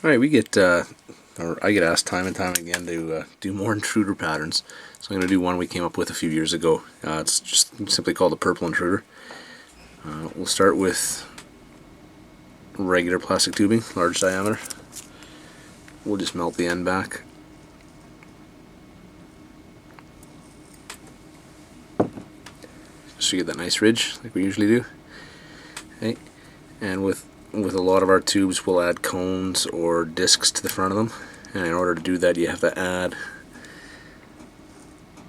Alright, we get, or I get asked time and time again to do more intruder patterns. So I'm going to do one we came up with a few years ago. It's just simply called the purple intruder. We'll start with regular plastic tubing, large diameter. We'll just melt the end back. So you get that nice ridge like we usually do. Okay. And with a lot of our tubes we'll add cones or discs to the front of them, and in order to do that you have to add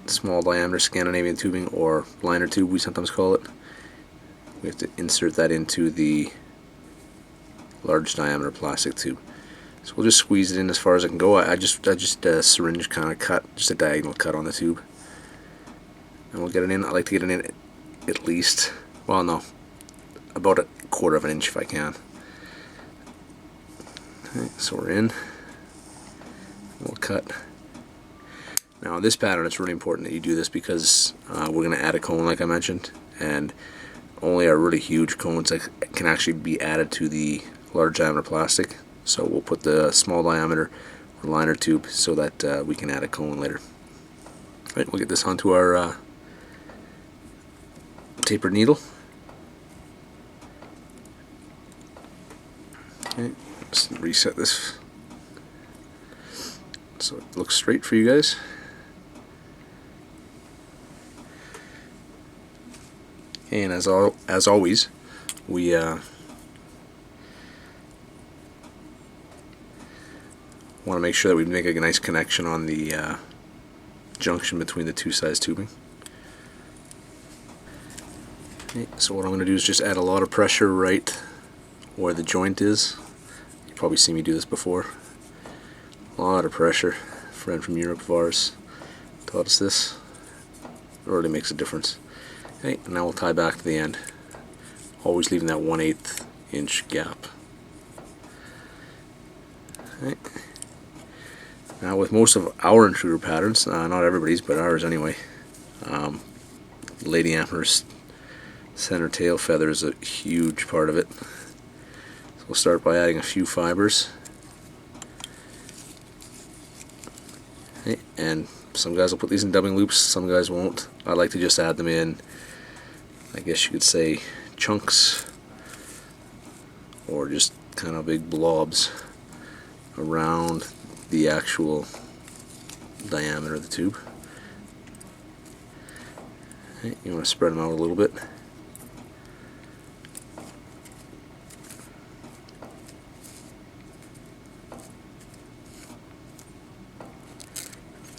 small diameter Scandinavian tubing, or liner tube we sometimes call it. We have to insert that into the large diameter plastic tube. So we'll just squeeze it in as far as I can go. I just syringe kind of cut, just a diagonal cut on the tube, and we'll get it in. I like to get it in at least, well, no, about 1/4 of an inch if I can. Okay, so we're in. We'll cut. Now in this pattern it's really important that you do this because we're going to add a cone like I mentioned, and only our really huge cones can actually be added to the large diameter plastic. So we'll put the small diameter liner tube so that we can add a cone later. Right, we'll get this onto our tapered needle. Okay, just reset this so it looks straight for you guys. And as always, we want to make sure that we make a nice connection on the junction between the two sides tubing. Okay, so what I'm going to do is just add a lot of pressure right where the joint is. You've probably seen me do this before. A lot of pressure. A friend from Europe of ours taught us this. It really makes a difference. Okay, and now we'll tie back to the end, always leaving that 1/8 inch gap. Okay. Now with most of our intruder patterns, not everybody's but ours anyway, Lady Emperor's center tail feather is a huge part of it. So we'll start by adding a few fibers. Okay, and some guys will put these in dubbing loops, some guys won't. I like to just add them in, I guess you could say, chunks, or just kind of big blobs around the actual diameter of the tube. Okay, you want to spread them out a little bit.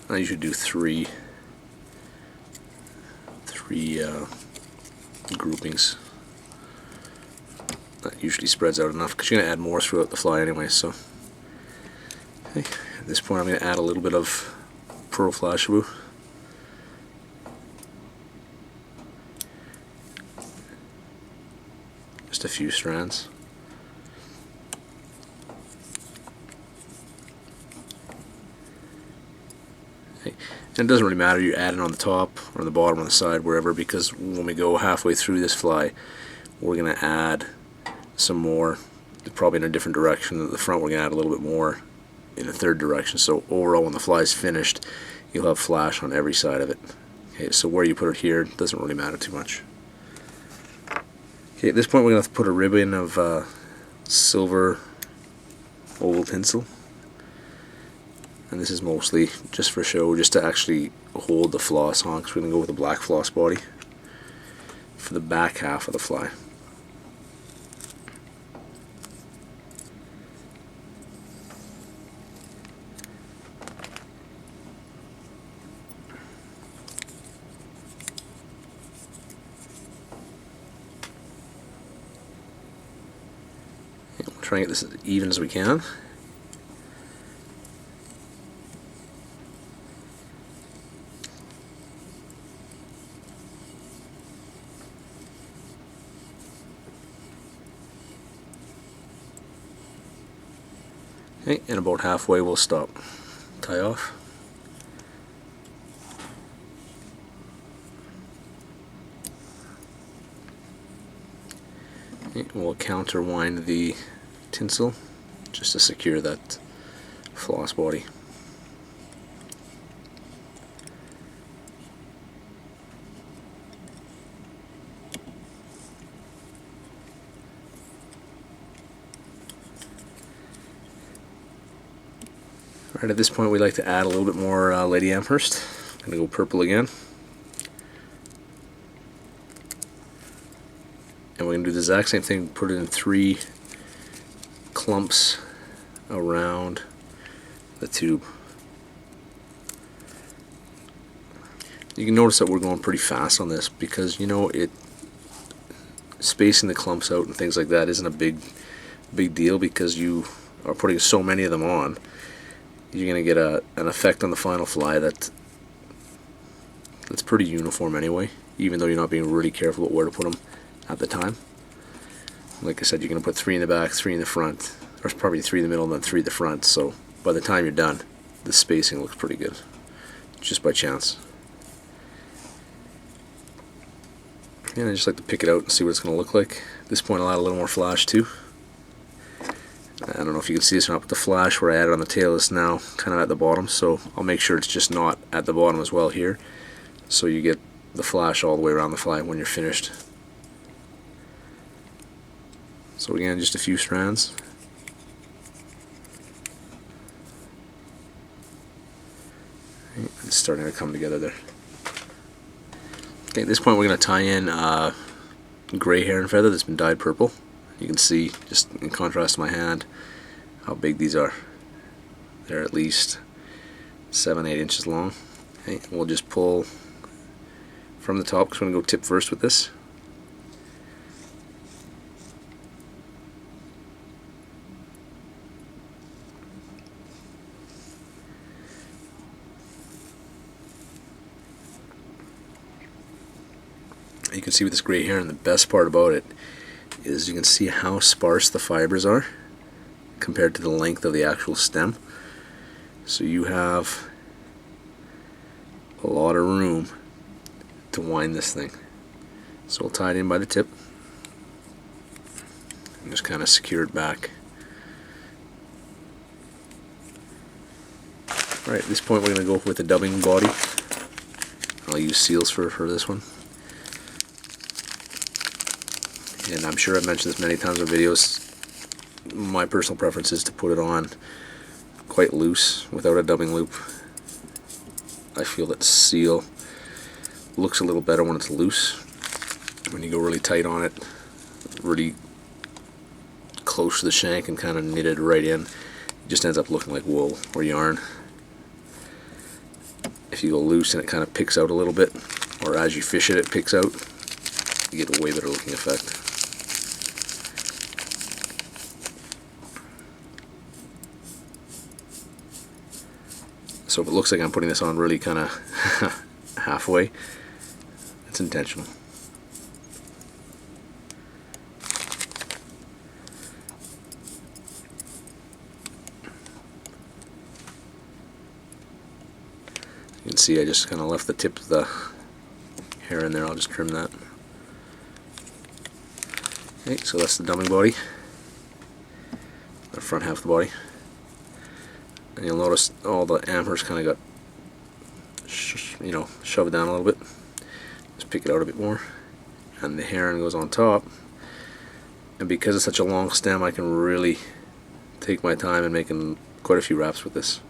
I usually do three groupings. That usually spreads out enough because you're going to add more throughout the fly anyway. So, okay, at this point I'm going to add a little bit of pearl flash glue. Just a few strands. And it doesn't really matter, you add it on the top or on the bottom, on the side, wherever, because when we go halfway through this fly we're going to add some more, probably in a different direction. At the front we're going to add a little bit more in the third direction, so overall when the fly is finished you'll have flash on every side of it. Okay, so where you put it here doesn't really matter too much. Okay, at this point we're going to have to put a ribbon of silver oval tinsel. And this is mostly just for show, just to actually hold the floss on, because we're going to go with a black floss body for the back half of the fly. And we'll try and get this as even as we can. Okay, and about halfway we'll stop. Tie off. Okay, we'll counterwind the tinsel just to secure that floss body. Alright, at this point we like to add a little bit more Lady Amherst. I'm going to go purple again. And we're going to do the exact same thing, put it in 3 clumps around the tube. You can notice that we're going pretty fast on this because, you know, spacing the clumps out and things like that isn't a big deal because you are putting so many of them on. You're going to get an effect on the final fly that's pretty uniform anyway, even though you're not being really careful about where to put them at the time. Like I said, you're going to put 3 in the back, 3 in the front, or probably 3 in the middle and then 3 at the front, so by the time you're done, the spacing looks pretty good, just by chance. And I just like to pick it out and see what it's going to look like. At this point I'll add a little more flash too. I don't know if you can see this or not, but the flash where I added on the tail is now kind of at the bottom, so I'll make sure it's just not at the bottom as well here, so you get the flash all the way around the fly when you're finished. So again, just a few strands. It's starting to come together there. Okay, at this point we're going to tie in gray heron feather that's been dyed purple. You can see, just in contrast to my hand, how big these are. They're at least 7-8 inches long. Okay, we'll just pull from the top because we're going to go tip first with this. You can see with this gray heron, the best part about it is you can see how sparse the fibers are compared to the length of the actual stem. So you have a lot of room to wind this thing. So we'll tie it in by the tip and just kind of secure it back. Alright, at this point we're going to go with the dubbing body. I'll use seals for this one. And I'm sure I've mentioned this many times in videos, my personal preference is to put it on quite loose without a dubbing loop. I feel that seal looks a little better when it's loose. When you go really tight on it, really close to the shank and kind of knit it right in, it just ends up looking like wool or yarn. If you go loose and it kind of picks out a little bit, or as you fish it, it picks out, you get a way better looking effect. So if it looks like I'm putting this on really kind of halfway, it's intentional. You can see I just kind of left the tip of the hair in there. I'll just trim that. Okay, so that's the dumbing body, the front half of the body. And you'll notice all the Amherst kind of got, shoved down a little bit. Just pick it out a bit more. And the heron goes on top. And because it's such a long stem, I can really take my time in making quite a few wraps with this.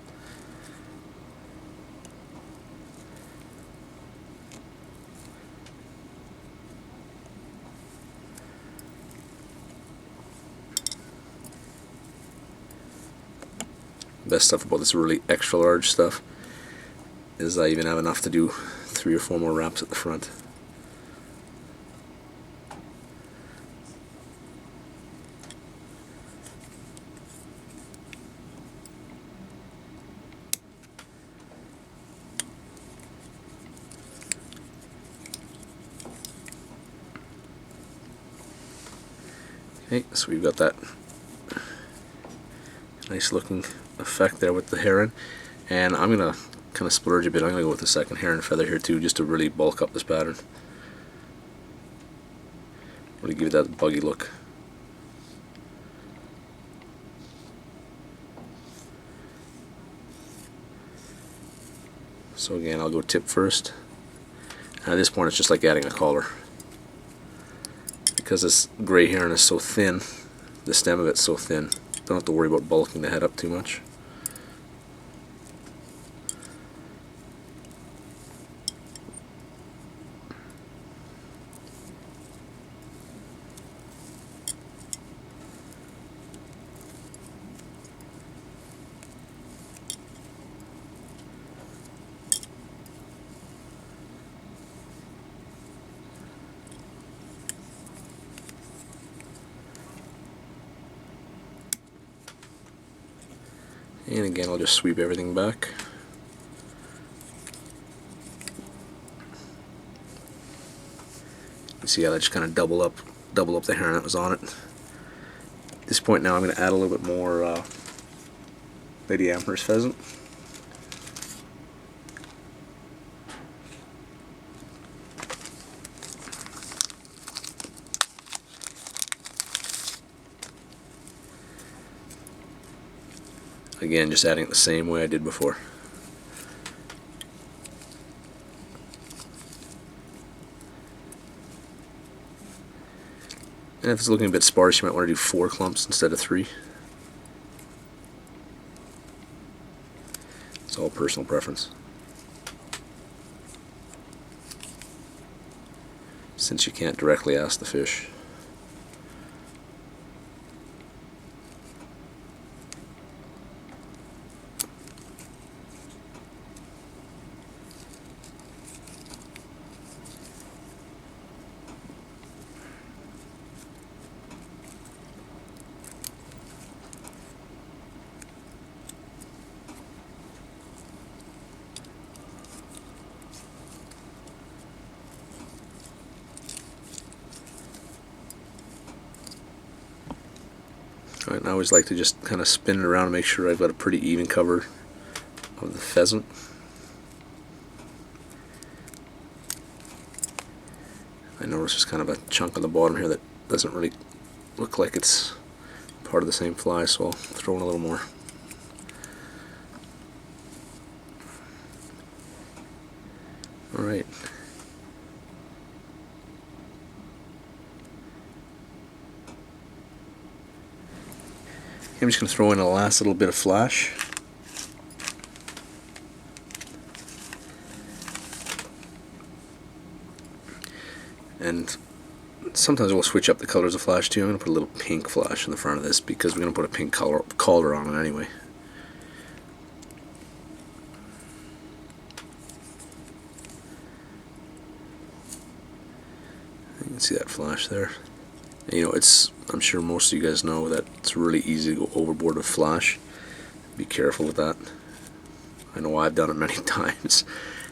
Best stuff about this really extra large stuff is I even have enough to do 3 or 4 more wraps at the front. Okay, so we've got that nice looking effect there with the heron, and I'm gonna kind of splurge a bit. I'm gonna go with the second heron feather here too, just to really bulk up this pattern, really give it that buggy look. So again, I'll go tip first. And at this point it's just like adding a collar. Because this gray heron is so thin, the stem of it's so thin, don't have to worry about bulking the head up too much. And again, I'll just sweep everything back. You see how that just kind of double up the heron that was on it. At this point now I'm going to add a little bit more Lady Amherst pheasant. Again, just adding it the same way I did before. And if it's looking a bit sparse, you might want to do 4 clumps instead of 3. It's all personal preference. Since you can't directly ask the fish. Right, and I always like to just kind of spin it around and make sure I've got a pretty even cover of the pheasant. I notice there's kind of a chunk on the bottom here that doesn't really look like it's part of the same fly, so I'll throw in a little more. Alright. I'm just going to throw in a last little bit of flash. And sometimes we'll switch up the colors of flash too. I'm going to put a little pink flash in the front of this because we're going to put a pink collar on it anyway. You can see that flash there. And, you know, I'm sure most of you guys know that it's really easy to go overboard with flash. Be careful with that. I know I've done it many times.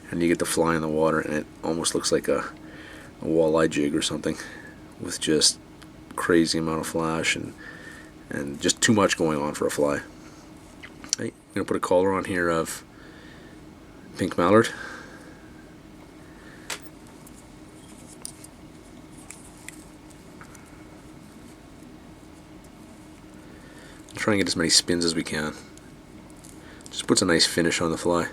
And you get the fly in the water and it almost looks like a walleye jig or something with just crazy amount of flash and just too much going on for a fly. I'm going to put a collar on here of pink mallard. Try and get as many spins as we can. Just puts a nice finish on the fly.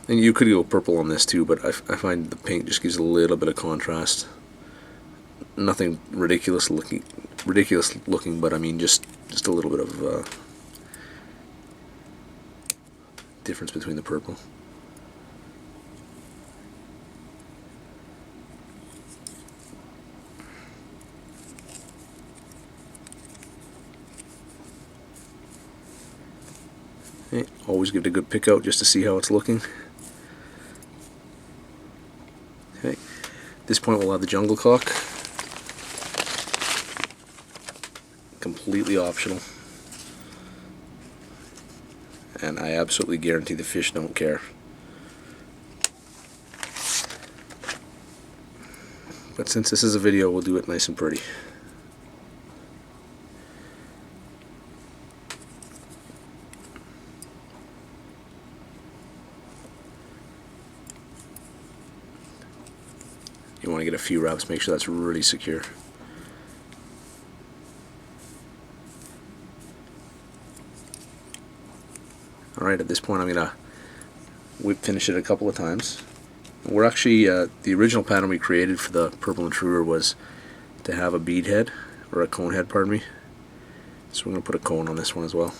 And you could go purple on this too, but I find the pink just gives a little bit of contrast. Nothing ridiculous looking, but I mean just a little bit of difference between the purple. Okay, always give it a good pick out just to see how it's looking. Okay, at this point we'll have the jungle cock. Completely optional. And I absolutely guarantee the fish don't care. But since this is a video, we'll do it nice and pretty. You want to get a few wraps, make sure that's really secure. Alright, at this point I'm going to whip finish it a couple of times. We're actually, the original pattern we created for the purple intruder was to have a bead head, or a cone head, pardon me. So we're going to put a cone on this one as well.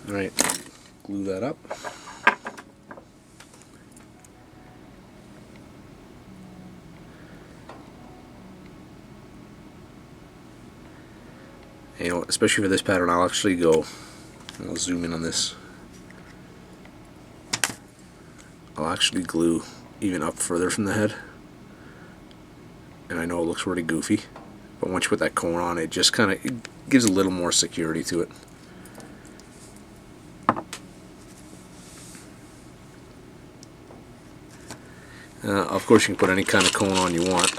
Alright, glue that up. You know, especially for this pattern, I'll actually go, I'll zoom in on this, I'll actually glue even up further from the head. And I know it looks really goofy, but once you put that cone on, it just kind of gives a little more security to it. Of course, you can put any kind of cone on you want.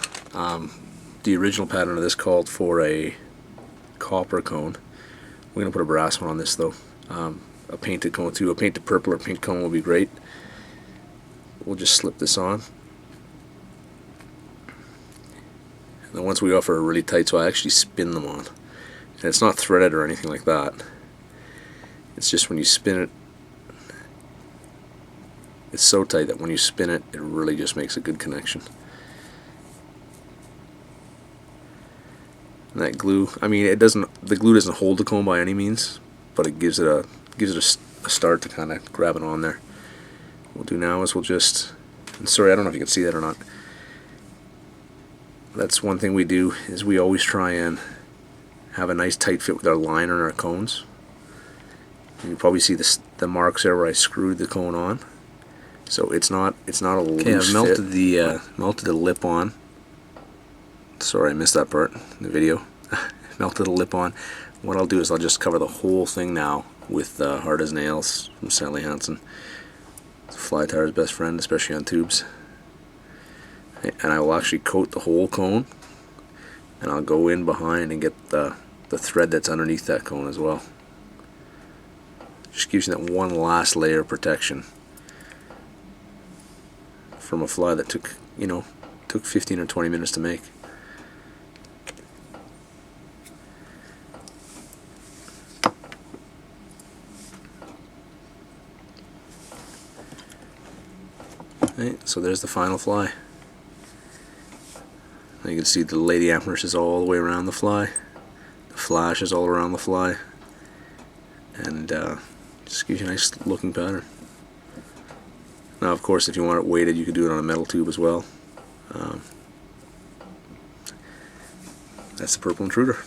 The original pattern of this called for a copper cone. We're going to put a brass one on this though. A painted cone too. A painted purple or pink cone will be great. We'll just slip this on. And then once we go for a really tight, so I actually spin them on. And it's not threaded or anything like that. It's just when you spin it, it's so tight that when you spin it, it really just makes a good connection. And that glue, I mean, the glue doesn't hold the cone by any means, but it gives it a start to kind of grab it on there. What we'll do now is we'll just, and sorry, I don't know if you can see that or not. That's one thing we do, is we always try and have a nice tight fit with our liner and our cones. And you probably see the marks there where I screwed the cone on. So it's not a loose fit. I've melted the lip on. Sorry, I missed that part in the video. Melted the lip on. What I'll do is I'll just cover the whole thing now with Hard as Nails from Sally Hansen. It's a fly tier's best friend, especially on tubes. And I will actually coat the whole cone, and I'll go in behind and get the thread that's underneath that cone as well. Just gives you that one last layer of protection from a fly that took 15 or 20 minutes to make. Right, so there's the final fly. Now you can see the lady amherst is all the way around the fly. The flash is all around the fly. And just gives you a nice looking pattern. Now, of course, if you want it weighted, you could do it on a metal tube as well. That's the purple intruder.